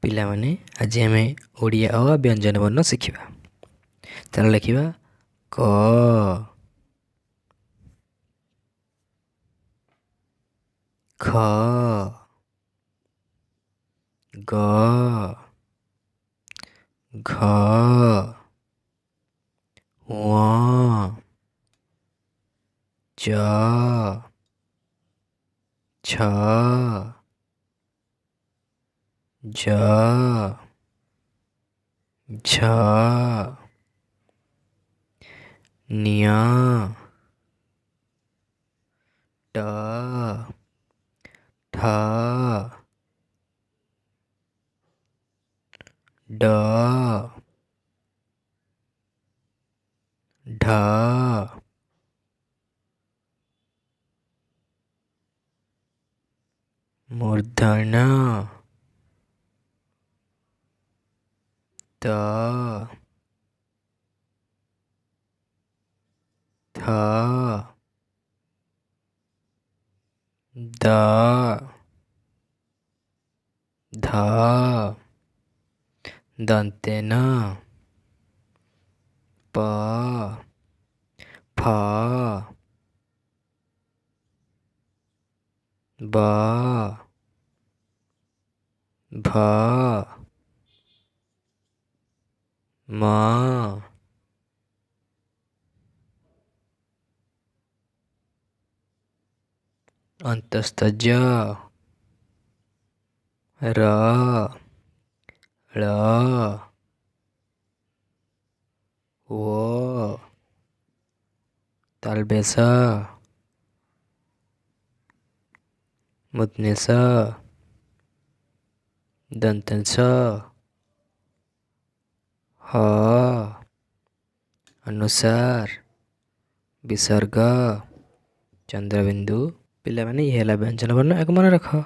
ପିଲାମାନେ ଆଜି ଆମେ ଓଡ଼ିଆ ଅ ବ୍ୟଞ୍ଜନ ବର୍ଣ୍ଣ ଶିଖିବା। ଚାଲ ଲେଖିବା କ ଖ ଗ ଘ ୱ ଚ ଛ ଜ ଝ ନ୍ୟ ଟ ଠ ଡ ଢ ମୂର୍ଧନ ତ ଥ ଦ ଧ ଦନ୍ତେନ ପ ଫ ବ ଭ ମ ଅନ୍ତସ୍ଥ ଜ ର ଳ ଓ ତାଲବେଶ ମୁତନେଶ ଦନ୍ତସ ହ ଅନୁସାର ବିସର୍ଗ ଚନ୍ଦ୍ରବିନ୍ଦୁ। ପିଲାମାନେ ଇଏ ହେଲା ବ୍ୟଞ୍ଜନ ବର୍ଣ୍ଣ, ଏହାକୁ ମନେ ରଖ।